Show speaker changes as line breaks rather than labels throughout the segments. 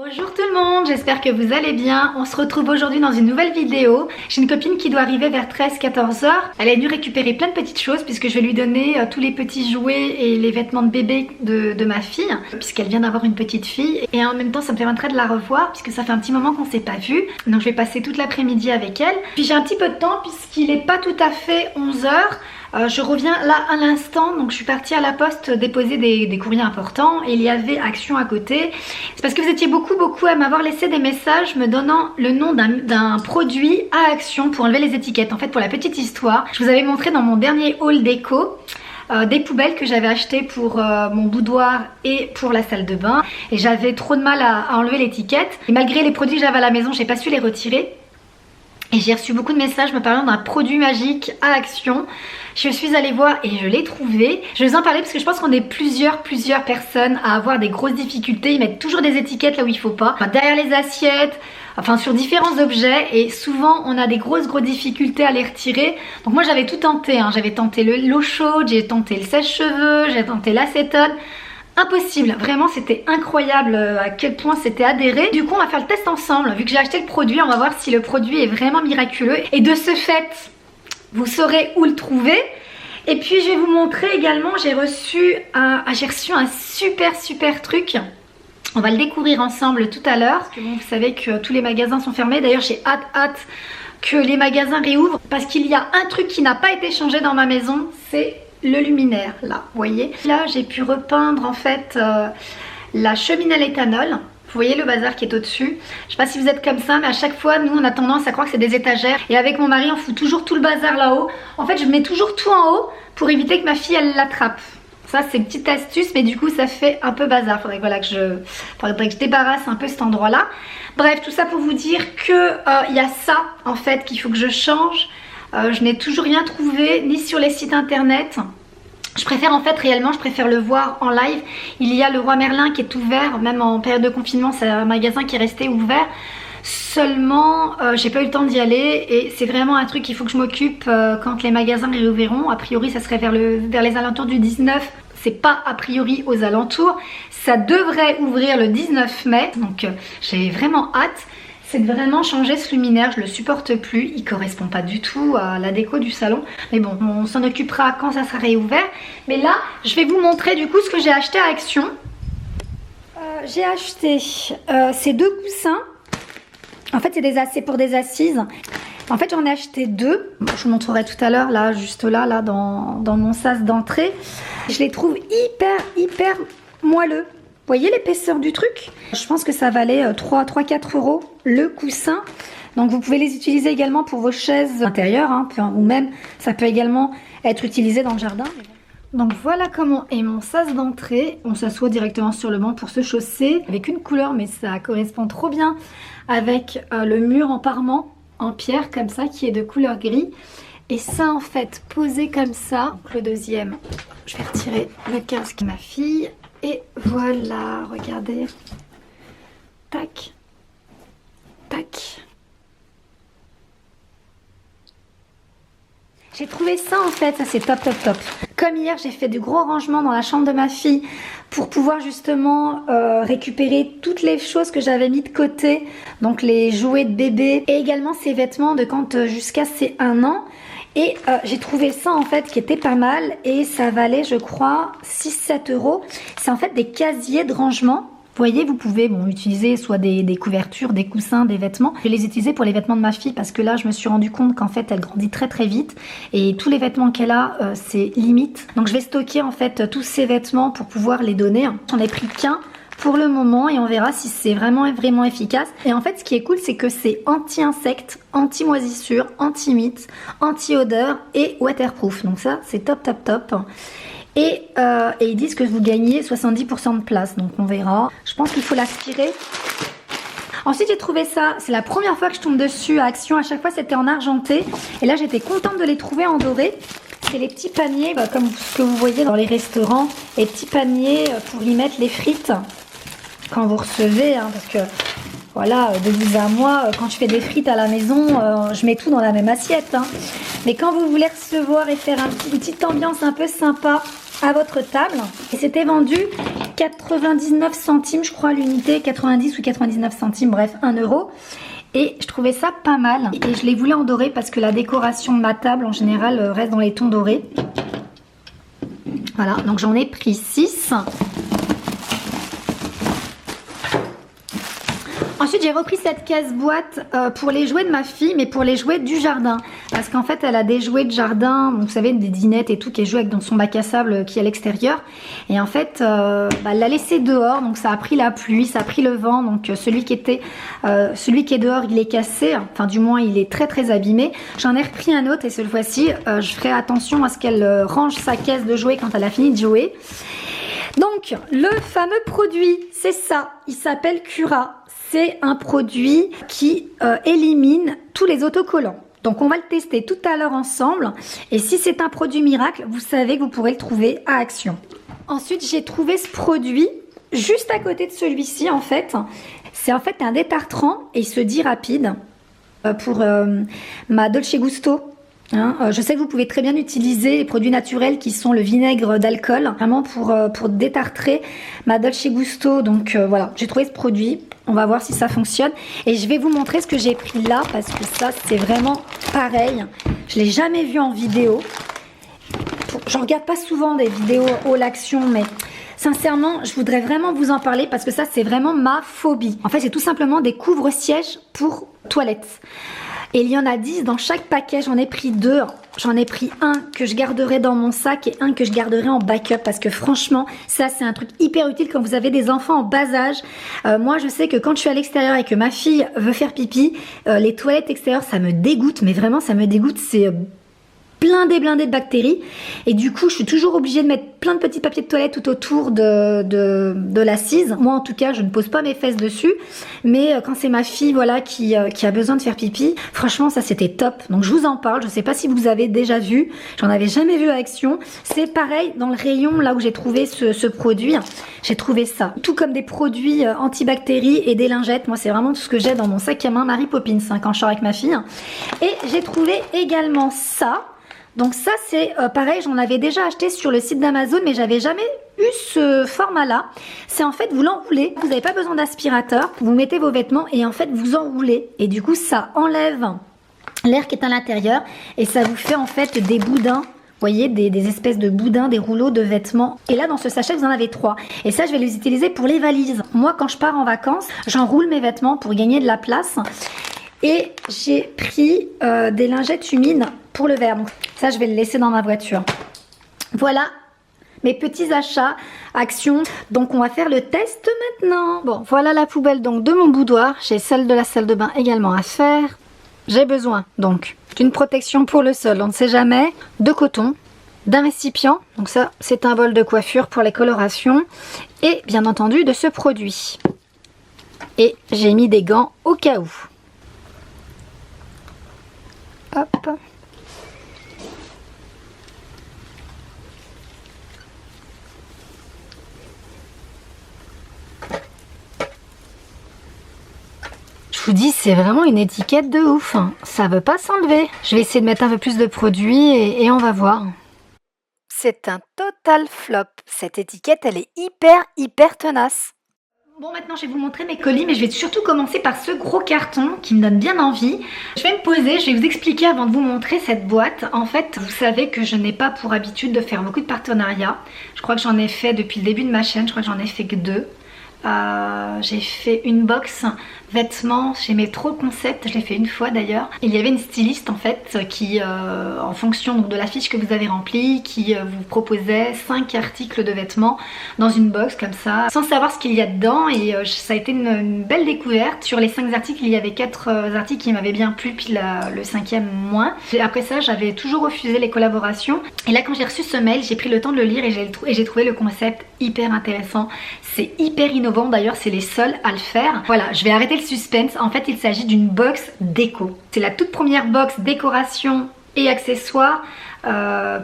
Bonjour tout le monde, j'espère que vous allez bien. On se retrouve aujourd'hui dans une nouvelle vidéo. J'ai une copine qui doit arriver vers 13-14 heures. Elle est venue récupérer plein de petites choses puisque je vais lui donner tous les petits jouets et les vêtements de bébé de ma fille, puisqu'elle vient d'avoir une petite fille. Et en même temps ça me permettrait de la revoir puisque ça fait un petit moment qu'on ne s'est pas vu. Donc je vais passer toute l'après-midi avec elle. Puis j'ai un petit peu de temps puisqu'il n'est pas tout à fait 11 heures. Je reviens là à l'instant, donc je suis partie à la poste déposer des courriers importants et il y avait Action à côté. C'est parce que vous étiez beaucoup à m'avoir laissé des messages me donnant le nom d'un produit à Action pour enlever les étiquettes. En fait, pour la petite histoire, je vous avais montré dans mon dernier haul déco des poubelles que j'avais achetées pour mon boudoir et pour la salle de bain, et j'avais trop de mal à enlever l'étiquette, et malgré les produits que j'avais à la maison, j'ai pas su les retirer. Et j'ai reçu beaucoup de messages me parlant d'un produit magique à Action. Je suis allée voir et je l'ai trouvé. Je vais vous en parler parce que je pense qu'on est plusieurs personnes à avoir des grosses difficultés. Ils mettent toujours des étiquettes là où il faut pas. Enfin, derrière les assiettes, enfin sur différents objets. Et souvent on a des grosses difficultés à les retirer. Donc moi j'avais tout tenté, hein. J'avais tenté l'eau chaude, j'ai tenté le sèche-cheveux, j'ai tenté l'acétone. Impossible, vraiment c'était incroyable à quel point c'était adhéré. Du coup on va faire le test ensemble, vu que j'ai acheté le produit, on va voir si le produit est vraiment miraculeux. Et de ce fait, vous saurez où le trouver. Et puis je vais vous montrer également, j'ai reçu un super truc. On va le découvrir ensemble tout à l'heure. Parce que bon, vous savez que tous les magasins sont fermés, d'ailleurs j'ai hâte que les magasins réouvrent. Parce qu'il y a un truc qui n'a pas été changé dans ma maison, c'est le luminaire, là, vous voyez. Là, j'ai pu repeindre en fait la cheminée à l'éthanol. Vous voyez le bazar qui est au-dessus. Je sais pas si vous êtes comme ça, mais à chaque fois, nous, on a tendance à croire que c'est des étagères. Et avec mon mari, on fout toujours tout le bazar là-haut. En fait, je mets toujours tout en haut pour éviter que ma fille, elle l'attrape. Ça, c'est une petite astuce, mais du coup, ça fait un peu bazar. Faudrait que je débarrasse un peu cet endroit-là. Bref, tout ça pour vous dire que il y a ça, en fait, qu'il faut que je change. Je n'ai toujours rien trouvé, ni sur les sites internet. Je préfère en fait réellement, je préfère le voir en live. Il y a le Roi Merlin qui est ouvert, même en période de confinement, c'est un magasin qui est resté ouvert. Seulement, j'ai pas eu le temps d'y aller et c'est vraiment un truc qu'il faut que je m'occupe quand les magasins réouvriront. A priori, ça serait vers les alentours du 19. C'est pas a priori aux alentours. Ça devrait ouvrir le 19 mai, donc j'ai vraiment hâte. C'est de vraiment changer ce luminaire, je le supporte plus, il correspond pas du tout à la déco du salon. Mais bon, on s'en occupera quand ça sera réouvert. Mais là, je vais vous montrer du coup ce que j'ai acheté à Action. J'ai acheté ces deux coussins. En fait, c'est pour des assises. En fait, j'en ai acheté deux. Bon, je vous montrerai tout à l'heure, là, juste là, dans mon sas d'entrée. Je les trouve hyper moelleux. Vous voyez l'épaisseur du truc? Je pense que ça valait 3-4 € le coussin. Donc vous pouvez les utiliser également pour vos chaises intérieures, hein, ou même ça peut également être utilisé dans le jardin. Donc voilà comment est mon sas d'entrée. On s'assoit directement sur le banc pour se chausser avec une couleur, mais ça correspond trop bien avec le mur en parement en pierre comme ça qui est de couleur gris. Et ça en fait posé comme ça. Donc, le deuxième, je vais retirer le casque de ma fille. Et voilà, regardez. Tac. Tac. J'ai trouvé ça en fait, ça c'est top. Comme hier, j'ai fait du gros rangement dans la chambre de ma fille pour pouvoir justement récupérer toutes les choses que j'avais mis de côté. Donc les jouets de bébé et également ses vêtements de quand jusqu'à ses 1 an. Et j'ai trouvé ça en fait qui était pas mal et ça valait je crois 6-7 €. C'est en fait des casiers de rangement. Vous voyez, vous pouvez utiliser soit des couvertures, des coussins, des vêtements. Je vais les utiliser pour les vêtements de ma fille parce que là je me suis rendu compte qu'en fait elle grandit très vite. Et tous les vêtements qu'elle a c'est limite. Donc je vais stocker en fait tous ces vêtements pour pouvoir les donner. J'en ai pris qu'un pour le moment et on verra si c'est vraiment efficace. Et en fait ce qui est cool c'est que c'est anti-insectes, anti-moisissure, anti-mites, anti-odeur et waterproof. Donc ça c'est top. Et ils disent que vous gagnez 70% de place, donc on verra. Je pense qu'il faut l'aspirer. Ensuite j'ai trouvé ça, c'est la première fois que je tombe dessus à Action, à chaque fois c'était en argenté. Et là j'étais contente de les trouver en doré. C'est les petits paniers, comme ce que vous voyez dans les restaurants, les petits paniers pour y mettre les frites. Quand vous recevez, hein, parce que voilà, de vous à moi, quand je fais des frites à la maison, je mets tout dans la même assiette. Hein. Mais quand vous voulez recevoir et faire une petite ambiance un peu sympa à votre table, et c'était vendu 99 centimes je crois l'unité, 90 ou 99 centimes, bref 1 euro. Et je trouvais ça pas mal. Et je les voulais en doré parce que la décoration de ma table en général reste dans les tons dorés. Voilà, donc j'en ai pris 6. Ensuite, j'ai repris cette caisse-boîte pour les jouets de ma fille, mais pour les jouets du jardin. Parce qu'en fait, elle a des jouets de jardin, vous savez, des dinettes et tout, qui est joué avec dans son bac à sable qui est à l'extérieur. Et en fait, elle l'a laissé dehors, donc ça a pris la pluie, ça a pris le vent. Donc celui qui est dehors, il est cassé. Enfin, du moins, il est très très abîmé. J'en ai repris un autre et cette fois-ci, je ferai attention à ce qu'elle range sa caisse de jouets quand elle a fini de jouer. Donc, le fameux produit, c'est ça. Il s'appelle Cura. C'est un produit qui élimine tous les autocollants. Donc on va le tester tout à l'heure ensemble. Et si c'est un produit miracle, vous savez que vous pourrez le trouver à Action. Ensuite, j'ai trouvé ce produit juste à côté de celui-ci en fait. C'est en fait un détartrant et il se dit rapide pour ma Dolce Gusto. Je sais que vous pouvez très bien utiliser les produits naturels qui sont le vinaigre d'alcool, vraiment pour détartrer ma Dolce Gusto. Donc voilà, j'ai trouvé ce produit. On va voir si ça fonctionne. Et je vais vous montrer ce que j'ai pris là parce que ça, c'est vraiment pareil. Je ne l'ai jamais vu en vidéo. Je ne regarde pas souvent des vidéos haul action, mais sincèrement, je voudrais vraiment vous en parler parce que ça, c'est vraiment ma phobie. En fait, c'est tout simplement des couvre-sièges pour toilettes. Et il y en a 10 dans chaque paquet, j'en ai pris 2. J'en ai pris un que je garderai dans mon sac et un que je garderai en backup parce que franchement, ça c'est un truc hyper utile quand vous avez des enfants en bas âge. Moi je sais que quand je suis à l'extérieur et que ma fille veut faire pipi, les toilettes extérieures ça me dégoûte, mais vraiment ça me dégoûte, c'est blindé de bactéries et du coup je suis toujours obligée de mettre plein de petits papiers de toilette tout autour de l'assise. Moi en tout cas je ne pose pas mes fesses dessus, mais quand c'est ma fille voilà qui a besoin de faire pipi, franchement ça c'était top. Donc je vous en parle, je sais pas si vous avez déjà vu, j'en avais jamais vu à Action. C'est pareil dans le rayon là où j'ai trouvé ce produit, j'ai trouvé ça. Tout comme des produits antibactéries et des lingettes, moi c'est vraiment tout ce que j'ai dans mon sac à main Mary Poppins quand je sors avec ma fille. Et j'ai trouvé également ça. Donc ça c'est pareil, j'en avais déjà acheté sur le site d'Amazon mais j'avais jamais eu ce format là. C'est en fait vous l'enroulez, vous n'avez pas besoin d'aspirateur, vous mettez vos vêtements et en fait vous enroulez. Et du coup ça enlève l'air qui est à l'intérieur et ça vous fait en fait des boudins. Vous voyez, des espèces de boudins, des rouleaux de vêtements. Et là, dans ce sachet, vous en avez 3. Et ça, je vais les utiliser pour les valises. Moi, quand je pars en vacances, j'enroule mes vêtements pour gagner de la place. Et j'ai pris des lingettes humides pour le verre. Donc ça, je vais le laisser dans ma voiture. Voilà mes petits achats Action. Donc on va faire le test maintenant. Bon, voilà la poubelle donc de mon boudoir. J'ai celle de la salle de bain également à faire. J'ai besoin donc d'une protection pour le sol, on ne sait jamais, de coton, d'un récipient. Donc ça, c'est un bol de coiffure pour les colorations. Et bien entendu de ce produit. Et j'ai mis des gants au cas où. Hop. Je vous dis, c'est vraiment une étiquette de ouf. Ça veut pas s'enlever. Je vais essayer de mettre un peu plus de produits et on va voir. C'est un total flop. Cette étiquette, elle est hyper tenace. Bon, maintenant je vais vous montrer mes colis, mais je vais surtout commencer par ce gros carton qui me donne bien envie. Je vais me poser, je vais vous expliquer avant de vous montrer cette boîte. En fait, vous savez que je n'ai pas pour habitude de faire beaucoup de partenariats. Je crois que j'en ai fait depuis le début de ma chaîne, je crois que j'en ai fait que 2. J'ai fait une box vêtements, j'aimais trop le concept, je l'ai fait une fois d'ailleurs. Il y avait une styliste en fait qui, en fonction donc, de la fiche que vous avez remplie, qui vous proposait 5 articles de vêtements dans une box comme ça, sans savoir ce qu'il y a dedans. Et ça a été une belle découverte. Sur les 5 articles, il y avait 4 articles qui m'avaient bien plu, puis le 5e moins. Après ça, j'avais toujours refusé les collaborations. Et là, quand j'ai reçu ce mail, j'ai pris le temps de le lire et j'ai trouvé le concept hyper intéressant. C'est hyper innovant, d'ailleurs c'est les seuls à le faire. Voilà, je vais arrêter le suspense. En fait, il s'agit d'une box déco. C'est la toute première box décoration et accessoires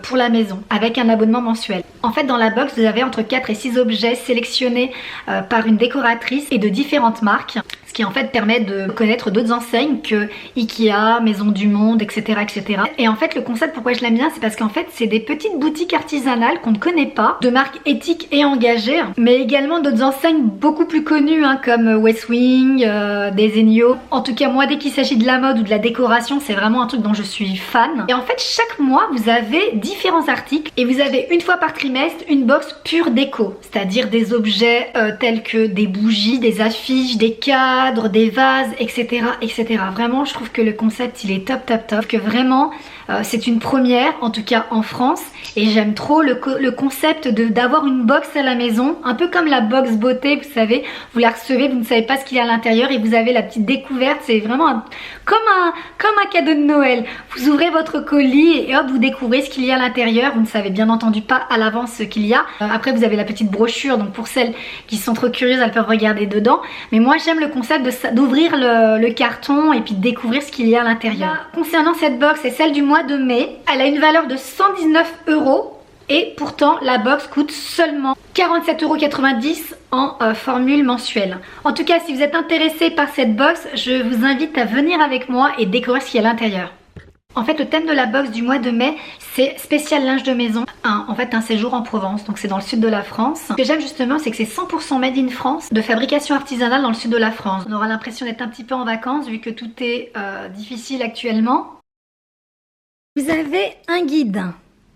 pour la maison avec un abonnement mensuel. En fait, dans la box, vous avez entre 4 et 6 objets sélectionnés par une décoratrice et de différentes marques. Ce ce qui en fait permet de connaître d'autres enseignes que Ikea, Maison du Monde, etc. etc. Et en fait le concept, pourquoi je l'aime bien, c'est parce qu'en fait c'est des petites boutiques artisanales qu'on ne connaît pas, de marques éthiques et engagées, mais également d'autres enseignes beaucoup plus connues comme West Wing, Desenio. En tout cas moi dès qu'il s'agit de la mode ou de la décoration, c'est vraiment un truc dont je suis fan. Et en fait chaque mois vous avez différents articles et vous avez une fois par trimestre une box pure déco, c'est-à-dire des objets tels que des bougies, des affiches, des cadres, des vases, etc. etc. Vraiment je trouve que le concept il est top top top, que vraiment c'est une première en tout cas en France et j'aime trop le concept d'avoir une box à la maison, un peu comme la box beauté, vous savez, vous la recevez, vous ne savez pas ce qu'il y a à l'intérieur et vous avez la petite découverte, c'est vraiment comme un cadeau de Noël. Vous ouvrez votre colis et hop vous découvrez ce qu'il y a à l'intérieur, vous ne savez bien entendu pas à l'avance ce qu'il y a. Après vous avez la petite brochure, donc pour celles qui sont trop curieuses elles peuvent regarder dedans, mais moi j'aime le concept d'ouvrir le carton et puis de découvrir ce qu'il y a à l'intérieur. Concernant cette box et celle du mois de mai, elle a une valeur de 119 € et pourtant la box coûte seulement 47,90 € en formule mensuelle. En tout cas si vous êtes intéressé par cette box, je vous invite à venir avec moi et découvrir ce qu'il y a à l'intérieur. En fait le thème de la box du mois de mai c'est spécial linge de maison, en fait un séjour en Provence, donc c'est dans le sud de la France. Ce que j'aime justement c'est que c'est 100% made in France, de fabrication artisanale dans le sud de la France. On aura l'impression d'être un petit peu en vacances vu que tout est difficile actuellement. Vous avez un guide,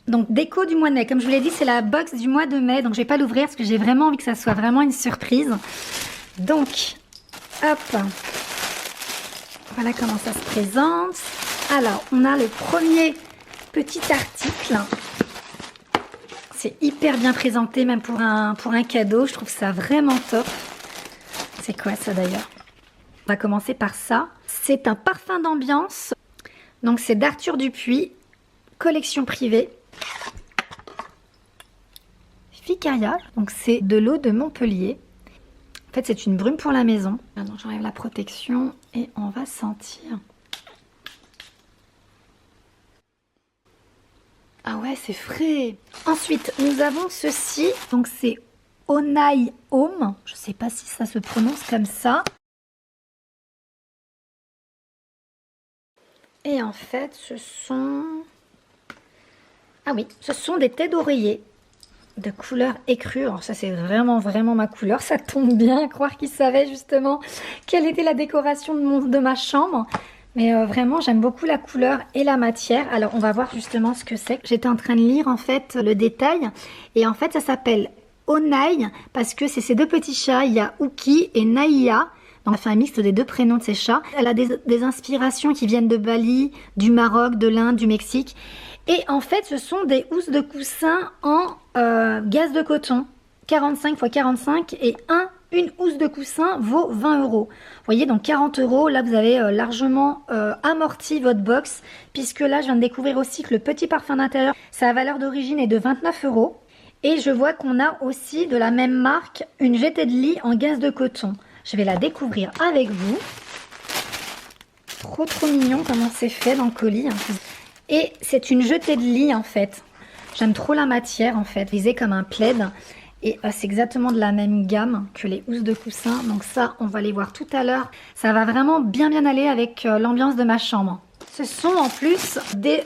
donc déco du mois de mai. Comme je vous l'ai dit, c'est la box du mois de mai, donc je vais pas l'ouvrir parce que j'ai vraiment envie que ça soit vraiment une surprise. Donc, hop, voilà comment ça se présente. Alors, on a le premier petit article. C'est hyper bien présenté, même pour un cadeau. Je trouve ça vraiment top. C'est quoi ça d'ailleurs? On va commencer par ça. C'est un parfum d'ambiance. Donc c'est d'Arthur Dupuis, collection privée. Ficaria, donc c'est de l'eau de Montpellier. En fait c'est une brume pour la maison. Maintenant j'enlève la protection et on va sentir. Ah ouais c'est frais. Ensuite nous avons ceci, donc c'est Onai Home. Je sais pas si ça se prononce comme ça. Et en fait, ce sont... Ah oui, ce sont des têtes d'oreiller de couleur écrue. Alors ça, c'est vraiment ma couleur. Ça tombe bien, à croire qu'ils savaient justement quelle était la décoration de ma chambre. Mais vraiment, j'aime beaucoup la couleur et la matière. Alors, on va voir justement ce que c'est. J'étais en train de lire en fait le détail. Et en fait, ça s'appelle Onai parce que c'est ces deux petits chats. Il y a Uki et Naïa. On a fait un mixte des deux prénoms de ces chats. Elle a des inspirations qui viennent de Bali, du Maroc, de l'Inde, du Mexique. Et en fait, ce sont des housses de coussin en gaze de coton. 45 x 45 et une housse de coussin vaut 20 €. Vous voyez, donc 40 €. Là, vous avez largement amorti votre box. Puisque là, je viens de découvrir aussi que le petit parfum d'intérieur, sa valeur d'origine est de 29 €. Et je vois qu'on a aussi de la même marque une jetée de lit en gaze de coton. Je vais la découvrir avec vous. Trop mignon comment c'est fait dans le colis. Et c'est une jetée de lit en fait. J'aime trop la matière en fait, visée comme un plaid. Et c'est exactement de la même gamme que les housses de coussin. Donc ça, on va les voir tout à l'heure. Ça va vraiment bien aller avec l'ambiance de ma chambre. Ce sont en plus des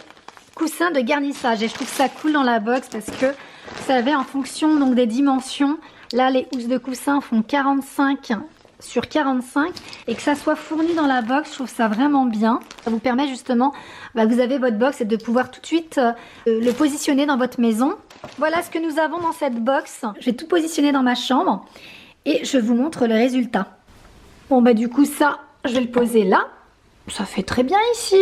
coussins de garnissage. Et je trouve ça cool dans la box parce que, vous savez, en fonction donc, des dimensions, là les housses de coussin font 45 sur 45 et que ça soit fourni dans la box, je trouve ça vraiment bien. Ça vous permet justement, vous avez votre box et de pouvoir tout de suite le positionner dans votre maison. Voilà ce que nous avons dans cette box. Je vais tout positionner dans ma chambre et je vous montre le résultat. Bon du coup ça, je vais le poser là. Ça fait très bien ici.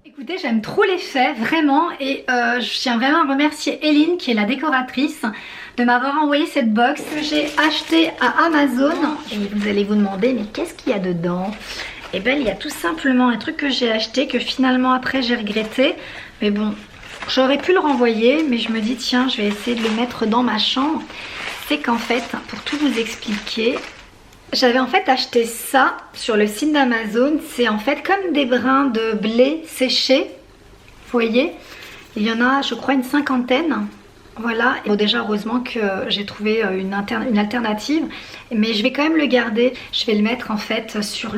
Écoutez, j'aime trop l'effet, vraiment, et je tiens vraiment à remercier Eline, qui est la décoratrice, de m'avoir envoyé cette box que j'ai achetée à Amazon. Et vous allez vous demander, mais qu'est-ce qu'il y a dedans? Et bien, il y a tout simplement un truc que j'ai acheté, que finalement après j'ai regretté. Mais bon, j'aurais pu le renvoyer, mais je me dis, tiens, je vais essayer de le mettre dans ma chambre. C'est qu'en fait, pour tout vous expliquer, J'avais en fait acheté ça sur le site d'Amazon. C'est en fait comme des brins de blé séchés. Vous voyez, il y en a je crois une cinquantaine. Voilà, bon déjà heureusement que j'ai trouvé une alternative, mais je vais quand même le garder. Je vais le mettre en fait sur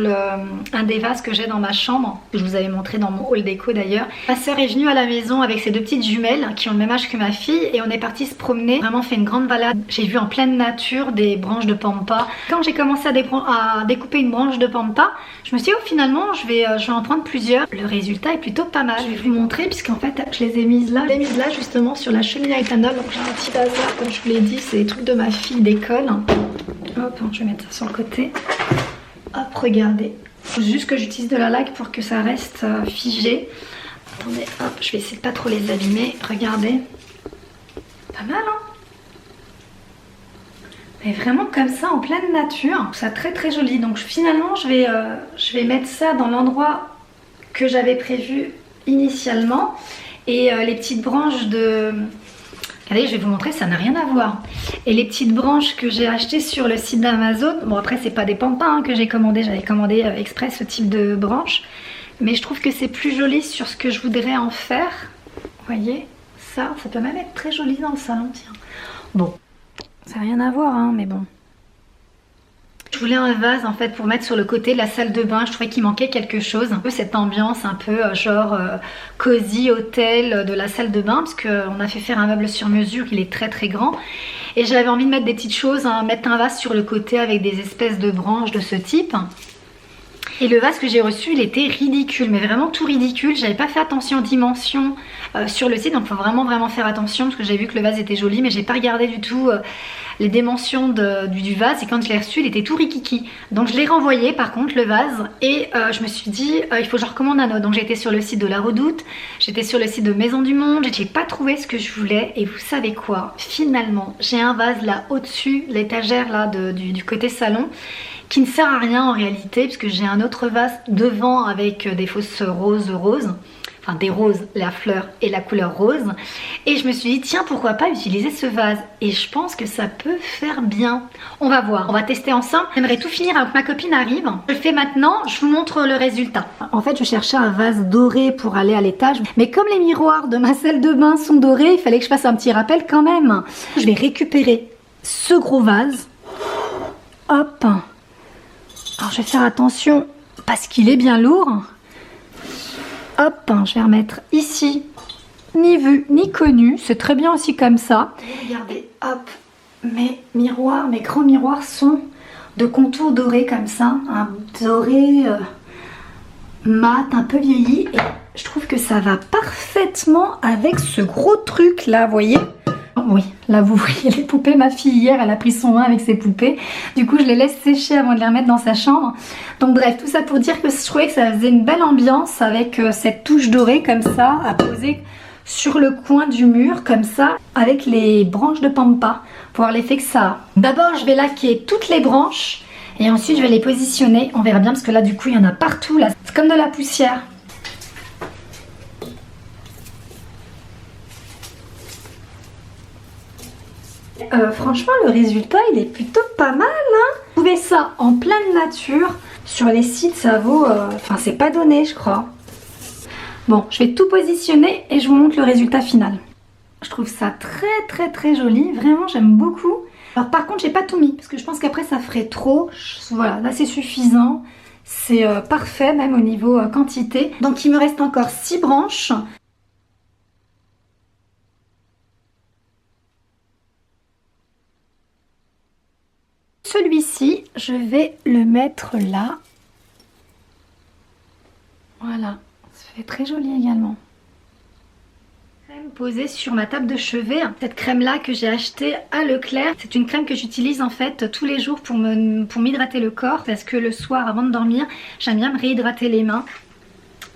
un des vases que j'ai dans ma chambre, que je vous avais montré dans mon haul déco d'ailleurs. Ma soeur est venue à la maison avec ses deux petites jumelles qui ont le même âge que ma fille et on est parti se promener, vraiment fait une grande balade. J'ai vu en pleine nature des branches de pampa. Quand j'ai commencé à découper une branche de pampa, je me suis dit oh, finalement je vais en prendre plusieurs. Le résultat est plutôt pas mal. Je vais vous montrer puisqu'en fait je les ai mises là. Je les ai mises là justement sur la cheminée à éthanol. Donc j'ai un petit bazar comme je vous l'ai dit, c'est les trucs de ma fille d'école. Hop, je vais mettre ça sur le côté. Hop, regardez. Faut juste que j'utilise de la laque pour que ça reste figé. Attendez, hop, je vais essayer de pas trop les abîmer. Regardez. Pas mal, hein? Mais vraiment comme ça en pleine nature. Ça très très joli. Donc finalement je vais mettre ça dans l'endroit que j'avais prévu initialement. Et les petites branches de... Regardez, je vais vous montrer, ça n'a rien à voir. Et les petites branches que j'ai achetées sur le site d'Amazon, bon après c'est pas des pampas que j'ai commandé, j'avais commandé exprès ce type de branches. Mais je trouve que c'est plus joli sur ce que je voudrais en faire. Vous voyez, ça peut même être très joli dans le salon, tiens. Bon, ça n'a rien à voir, mais bon. Je voulais un vase en fait pour mettre sur le côté de la salle de bain. Je trouvais qu'il manquait quelque chose. Un peu cette ambiance un peu genre cosy hôtel de la salle de bain. Parce qu'on a fait faire un meuble sur mesure. Il est très très grand. Et j'avais envie de mettre des petites choses. Mettre un vase sur le côté avec des espèces de branches de ce type. Et le vase que j'ai reçu, il était ridicule, mais vraiment tout ridicule. J'avais pas fait attention aux dimensions sur le site, donc il faut vraiment faire attention parce que j'ai vu que le vase était joli, mais j'ai pas regardé du tout les dimensions du vase. Et quand je l'ai reçu, il était tout rikiki. Donc je l'ai renvoyé par contre le vase et je me suis dit il faut que je recommande un autre. Donc j'étais sur le site de La Redoute, j'étais sur le site de Maison du Monde, j'ai pas trouvé ce que je voulais et vous savez quoi, finalement j'ai un vase là au-dessus, l'étagère là du côté salon, qui ne sert à rien en réalité puisque j'ai un autre vase devant avec des fausses roses, enfin des roses, la fleur et la couleur rose, et je me suis dit tiens pourquoi pas utiliser ce vase, et je pense que ça peut faire bien. On va voir, on va tester ensemble. J'aimerais tout finir avant que ma copine arrive. Je le fais maintenant, je vous montre le résultat. En fait je cherchais un vase doré pour aller à l'étage, mais comme les miroirs de ma salle de bain sont dorés, il fallait que je fasse un petit rappel quand même. Je vais récupérer ce gros vase, hop. Alors je vais faire attention parce qu'il est bien lourd. Hop, je vais remettre ici. Ni vu ni connu, c'est très bien aussi comme ça. Regardez, hop, mes miroirs, mes grands miroirs sont de contours dorés comme ça. Un doré mat, un peu vieilli. Et je trouve que ça va parfaitement avec ce gros truc là, vous voyez? Oui, là vous voyez les poupées, ma fille hier elle a pris son bain avec ses poupées, du coup je les laisse sécher avant de les remettre dans sa chambre. Donc bref, tout ça pour dire que je trouvais que ça faisait une belle ambiance avec cette touche dorée comme ça à poser sur le coin du mur comme ça avec les branches de pampa pour voir l'effet que ça a. D'abord je vais laquer toutes les branches et ensuite je vais les positionner, on verra bien parce que là du coup il y en a partout là, c'est comme de la poussière. Franchement le résultat il est plutôt pas mal Vous trouvez ça en pleine nature sur les sites, ça vaut enfin c'est pas donné je crois. Bon, je vais tout positionner et je vous montre le résultat final. Je trouve ça très joli, vraiment j'aime beaucoup. Alors par contre j'ai pas tout mis parce que je pense qu'après ça ferait trop. Voilà, là c'est suffisant, c'est parfait même au niveau quantité. Donc il me reste encore 6 branches. Celui-ci, je vais le mettre là. Voilà, ça fait très joli également. Crème posée sur ma table de chevet. Cette crème là que j'ai achetée à Leclerc, c'est une crème que j'utilise en fait tous les jours pour m'hydrater le corps. Parce que le soir avant de dormir, j'aime bien me réhydrater les mains.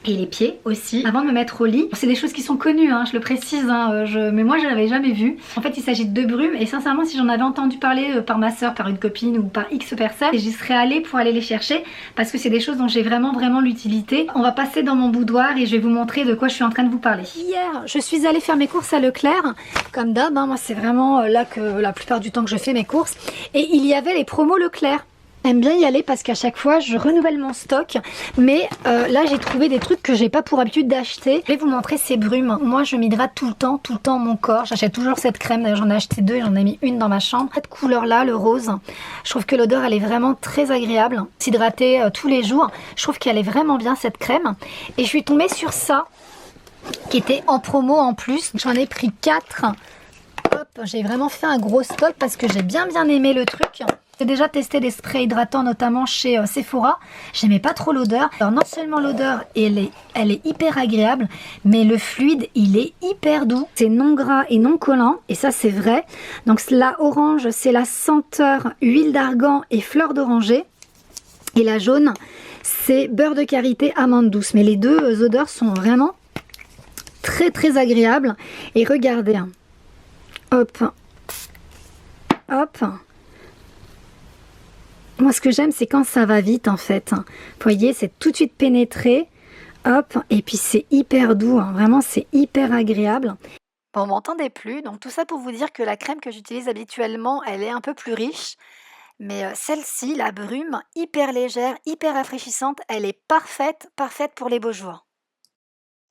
Et les pieds aussi, avant de me mettre au lit. C'est des choses qui sont connues, je le précise, mais moi je l'avais jamais vu. En fait il s'agit de 2 brumes et sincèrement si j'en avais entendu parler par ma soeur, par une copine ou par X personnes, j'y serais allée pour aller les chercher parce que c'est des choses dont j'ai vraiment l'utilité. On va passer dans mon boudoir et je vais vous montrer de quoi je suis en train de vous parler. Hier je suis allée faire mes courses à Leclerc, comme d'hab, moi c'est vraiment là que la plupart du temps que je fais mes courses, et il y avait les promos Leclerc. aime bien y aller parce qu'à chaque fois je renouvelle mon stock, mais là j'ai trouvé des trucs que j'ai pas pour habitude d'acheter. Je vais vous montrer ces brumes. Moi je m'hydrate tout le temps mon corps. J'achète toujours cette crème, d'ailleurs j'en ai acheté 2 et j'en ai mis une dans ma chambre. Cette couleur là, le rose, je trouve que l'odeur elle est vraiment très agréable. S'hydrater tous les jours, je trouve qu'elle est vraiment bien cette crème. Et je suis tombée sur ça qui était en promo en plus. J'en ai pris 4. Hop, j'ai vraiment fait un gros stock parce que j'ai bien aimé le truc. J'ai déjà testé des sprays hydratants notamment chez Sephora. J'aimais pas trop l'odeur. Alors non seulement l'odeur elle est hyper agréable, mais le fluide il est hyper doux. C'est non gras et non collant et ça c'est vrai. Donc la orange c'est la senteur huile d'argan et fleur d'oranger. Et la jaune c'est beurre de karité amande douce. Mais les deux odeurs sont vraiment très agréables. Et regardez, hein. Hop, hop. Moi ce que j'aime c'est quand ça va vite en fait. Vous voyez, c'est tout de suite pénétré. Hop, et puis c'est hyper doux, hein. Vraiment c'est hyper agréable. Bon, vous m'entendez plus, donc tout ça pour vous dire que la crème que j'utilise habituellement, elle est un peu plus riche. Mais celle-ci, la brume, hyper légère, hyper rafraîchissante, elle est parfaite pour les beaux jours.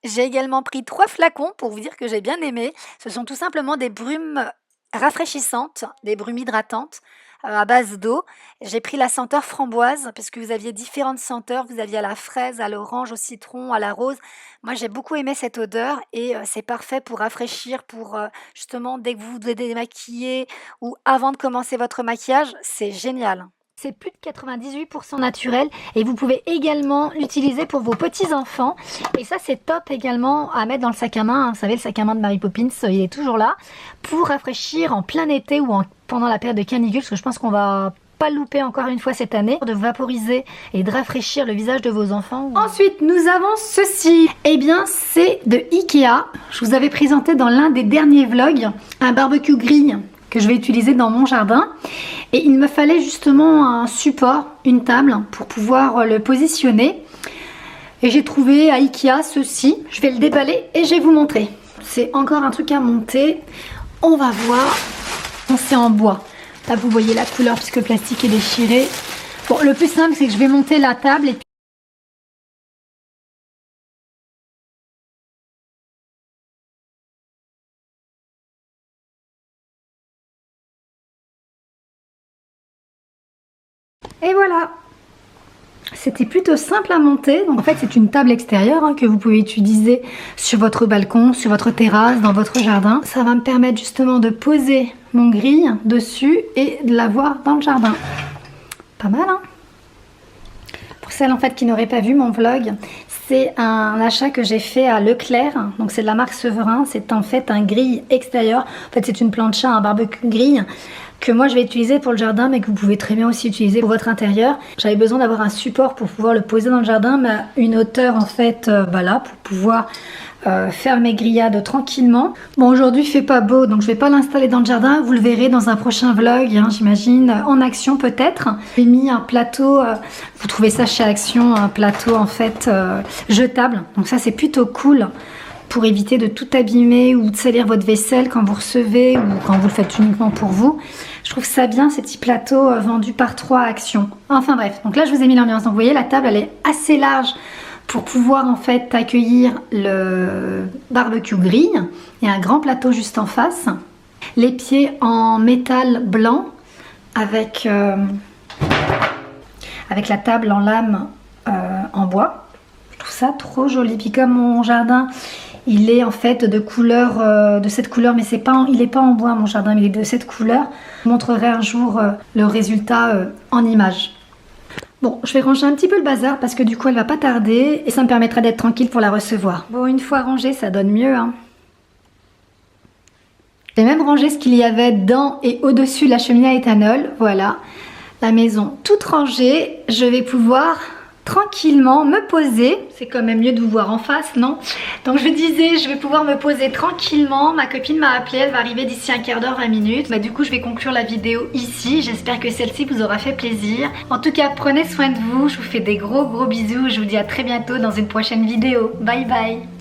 J'ai également pris 3 flacons pour vous dire que j'ai bien aimé. Ce sont tout simplement des brumes rafraîchissantes, des brumes hydratantes à base d'eau. J'ai pris la senteur framboise parce que vous aviez différentes senteurs. Vous aviez à la fraise, à l'orange, au citron, à la rose. Moi, j'ai beaucoup aimé cette odeur et c'est parfait pour rafraîchir, pour justement dès que vous devez démaquiller ou avant de commencer votre maquillage. C'est génial. C'est plus de 98% naturel et vous pouvez également l'utiliser pour vos petits-enfants. Et ça, c'est top également à mettre dans le sac à main. Vous savez, le sac à main de Mary Poppins, il est toujours là pour rafraîchir en plein été ou pendant la période de canicule, parce que je pense qu'on va pas le louper encore une fois cette année, de vaporiser et de rafraîchir le visage de vos enfants. Ensuite, nous avons ceci. Eh bien, c'est de Ikea. Je vous avais présenté dans l'un des derniers vlogs un barbecue grille que je vais utiliser dans mon jardin. Et il me fallait justement un support, une table, pour pouvoir le positionner. Et j'ai trouvé à Ikea ceci. Je vais le déballer et je vais vous montrer. C'est encore un truc à monter. On va voir. C'est en bois. Là, vous voyez la couleur puisque le plastique est déchiré. Bon, le plus simple, c'est que je vais monter la table et puis et voilà, c'était plutôt simple à monter. Donc en fait c'est une table extérieure que vous pouvez utiliser sur votre balcon, sur votre terrasse, dans votre jardin. Ça va me permettre justement de poser mon grille dessus et de l'avoir dans le jardin. Pas mal, hein? Pour celles en fait qui n'auraient pas vu mon vlog, c'est un achat que j'ai fait à Leclerc. Donc c'est de la marque Severin. C'est en fait un grille extérieur. En fait c'est une plancha, un barbecue grille que moi je vais utiliser pour le jardin, mais que vous pouvez très bien aussi utiliser pour votre intérieur. J'avais besoin d'avoir un support pour pouvoir le poser dans le jardin, mais à une hauteur en fait, voilà, pour pouvoir faire mes grillades tranquillement. Bon, aujourd'hui il fait pas beau, donc je vais pas l'installer dans le jardin. Vous le verrez dans un prochain vlog, j'imagine, en Action peut-être. J'ai mis un plateau, vous trouvez ça chez Action, un plateau en fait jetable. Donc ça c'est plutôt cool, pour éviter de tout abîmer ou de salir votre vaisselle quand vous recevez ou quand vous le faites uniquement pour vous. Je trouve ça bien, ces petits plateaux vendus par 3 Actions. Enfin bref, donc là je vous ai mis l'ambiance. Donc vous voyez, la table elle est assez large pour pouvoir en fait accueillir le barbecue grille. Il y a un grand plateau juste en face. Les pieds en métal blanc avec la table en lame en bois. Je trouve ça trop joli. Puis comme mon jardin il est en fait de couleur, de cette couleur, mais c'est pas, il n'est pas en bois mon jardin, mais il est de cette couleur. Je vous montrerai un jour le résultat en image. Bon, je vais ranger un petit peu le bazar parce que du coup elle va pas tarder et ça me permettra d'être tranquille pour la recevoir. Bon, une fois rangé, ça donne mieux, hein. J'ai même rangé ce qu'il y avait dans et au-dessus de la cheminée à éthanol. Voilà, la maison toute rangée. Je vais pouvoir tranquillement me poser. C'est quand même mieux de vous voir en face, non? Donc je disais, je vais pouvoir me poser tranquillement. Ma copine m'a appelé, elle va arriver d'ici un quart d'heure, 20 minutes. Bah, du coup je vais conclure la vidéo ici. J'espère que celle-ci vous aura fait plaisir. En tout cas, prenez soin de vous. Je vous fais des gros bisous. Je vous dis à très bientôt dans une prochaine vidéo. Bye bye.